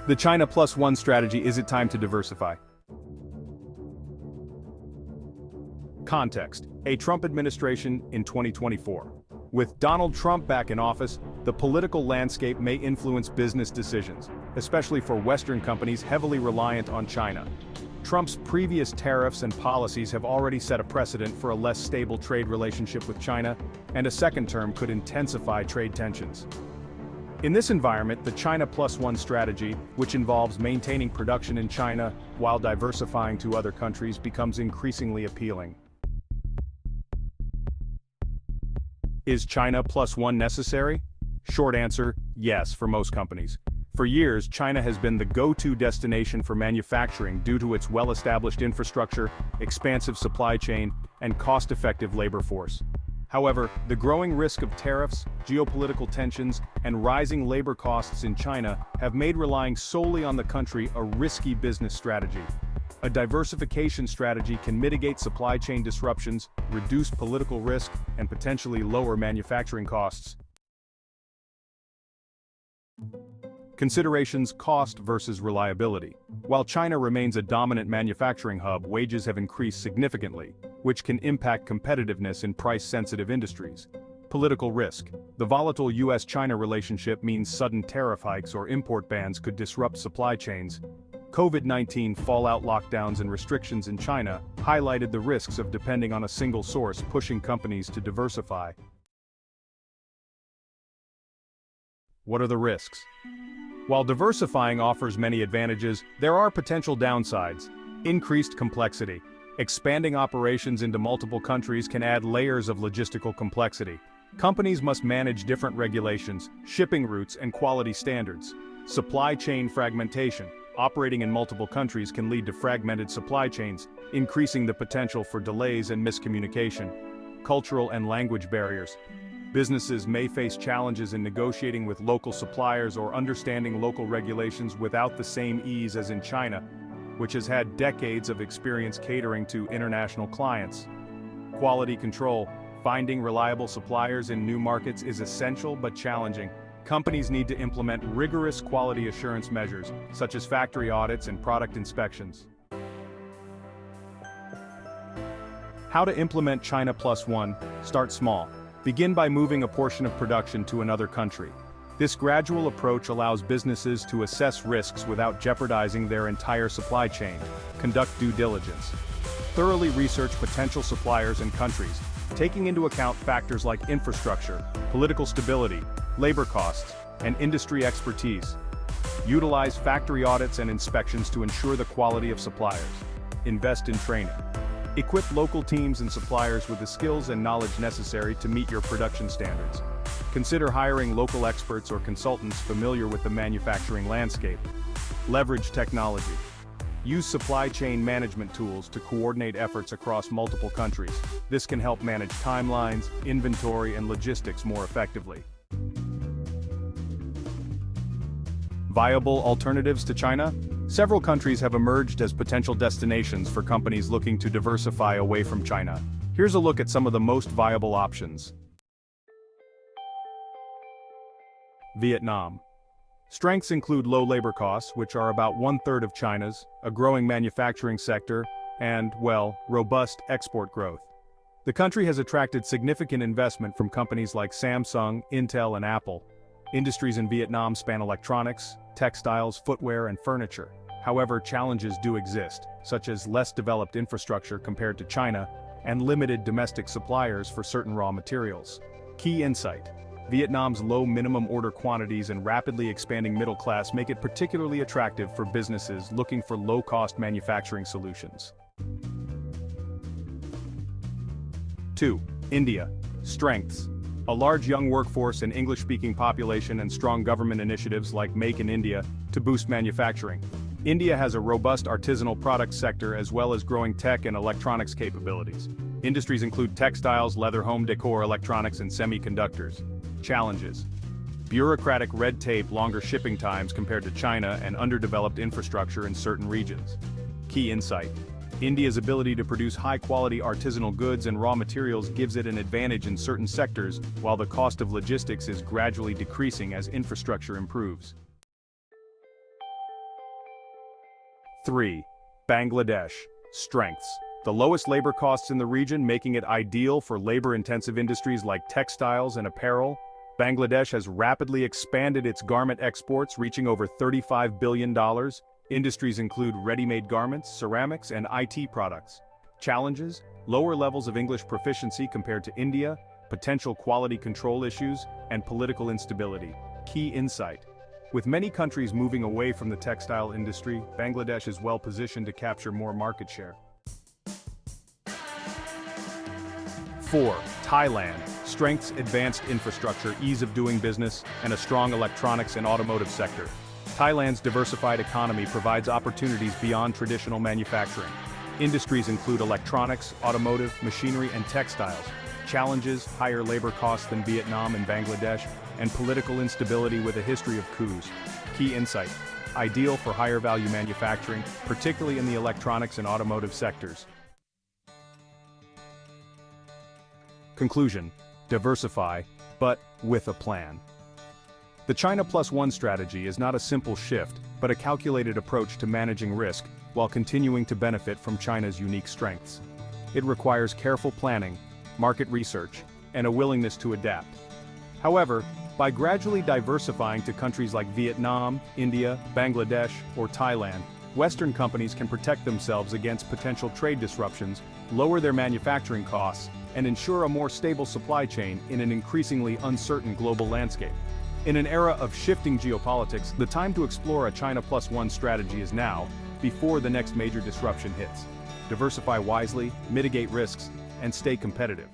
The China Plus One strategy. Is it time to diversify? Context: a Trump administration in 2024. With Donald Trump back in office, the political landscape may influence business decisions, especially for Western companies heavily reliant on China. Trump's previous tariffs and policies have already set a precedent for a less stable trade relationship with China, and a second term could intensify trade tensions. In this environment, the China Plus One strategy, which involves maintaining production in China while diversifying to other countries, becomes increasingly appealing. Is China Plus One necessary? Short answer, yes, for most companies. For years, China has been the go-to destination for manufacturing due to its well-established infrastructure, expansive supply chain, and cost-effective labor force. However, the growing risk of tariffs, geopolitical tensions, and rising labor costs in China have made relying solely on the country a risky business strategy. A diversification strategy can mitigate supply chain disruptions, reduce political risk, and potentially lower manufacturing costs. Considerations: cost versus reliability. While China remains a dominant manufacturing hub, wages have increased significantly, which can impact competitiveness in price-sensitive industries. Political risk. The volatile US-China relationship means sudden tariff hikes or import bans could disrupt supply chains. COVID-19 fallout, lockdowns, and restrictions in China highlighted the risks of depending on a single source, pushing companies to diversify. What are the risks? While diversifying offers many advantages, there are potential downsides. Increased complexity. Expanding operations into multiple countries can add layers of logistical complexity. Companies must manage different regulations, shipping routes, and quality standards. Supply chain fragmentation. Operating in multiple countries can lead to fragmented supply chains, increasing the potential for delays and miscommunication. Cultural and language barriers. Businesses may face challenges in negotiating with local suppliers or understanding local regulations without the same ease as in China, which has had decades of experience catering to international clients. Quality control. Finding reliable suppliers in new markets is essential but challenging. Companies need to implement rigorous quality assurance measures, such as factory audits and product inspections. How to implement China Plus One? Start small. Begin by moving a portion of production to another country. This gradual approach allows businesses to assess risks without jeopardizing their entire supply chain. Conduct due diligence. Thoroughly research potential suppliers and countries, taking into account factors like infrastructure, political stability, labor costs, and industry expertise. Utilize factory audits and inspections to ensure the quality of suppliers. Invest in training. Equip local teams and suppliers with the skills and knowledge necessary to meet your production standards. Consider hiring local experts or consultants familiar with the manufacturing landscape. Leverage technology. Use supply chain management tools to coordinate efforts across multiple countries. This can help manage timelines, inventory, and logistics more effectively. Viable alternatives to China? Several countries have emerged as potential destinations for companies looking to diversify away from China. Here's a look at some of the most viable options. Vietnam. Strengths include low labor costs, which are about 1/3 of China's, a growing manufacturing sector, and, well, robust export growth. The country has attracted significant investment from companies like Samsung, Intel, and Apple. Industries in Vietnam span electronics, textiles, footwear, and furniture. However, challenges do exist, such as less developed infrastructure compared to China, and limited domestic suppliers for certain raw materials. Key insight: Vietnam's low minimum order quantities and rapidly expanding middle class make it particularly attractive for businesses looking for low-cost manufacturing solutions. 2. India. Strengths: a large young workforce and English-speaking population and strong government initiatives like Make in India to boost manufacturing. India has a robust artisanal products sector as well as growing tech and electronics capabilities. Industries include textiles, leather, home decor, electronics, and semiconductors. Challenges: bureaucratic red tape, longer shipping times compared to China, and underdeveloped infrastructure in certain regions. Key insight: India's ability to produce high-quality artisanal goods and raw materials gives it an advantage in certain sectors, while the cost of logistics is gradually decreasing as infrastructure improves. 3. Bangladesh. Strengths. The lowest labor costs in the region, making it ideal for labor-intensive industries like textiles and apparel. Bangladesh has rapidly expanded its garment exports, reaching over $35 billion. Industries include ready-made garments, ceramics, and IT products. Challenges: lower levels of English proficiency compared to India, potential quality control issues, and political instability. Key insight: with many countries moving away from the textile industry, Bangladesh is well positioned to capture more market share. 4. Thailand. Strengths: advanced infrastructure, ease of doing business, and a strong electronics and automotive sector. Thailand's diversified economy provides opportunities beyond traditional manufacturing. Industries include electronics, automotive, machinery, and textiles. Challenges: higher labor costs than Vietnam and Bangladesh, and political instability with a history of coups. Key insight: ideal for higher value manufacturing, particularly in the electronics and automotive sectors. Conclusion: diversify, but with a plan. The China Plus One strategy is not a simple shift, but a calculated approach to managing risk while continuing to benefit from China's unique strengths. It requires careful planning, market research, and a willingness to adapt. However, by gradually diversifying to countries like Vietnam, India, Bangladesh, or Thailand, Western companies can protect themselves against potential trade disruptions, lower their manufacturing costs, and ensure a more stable supply chain in an increasingly uncertain global landscape. In an era of shifting geopolitics, the time to explore a China Plus One strategy is now, before the next major disruption hits. Diversify wisely, mitigate risks, and stay competitive.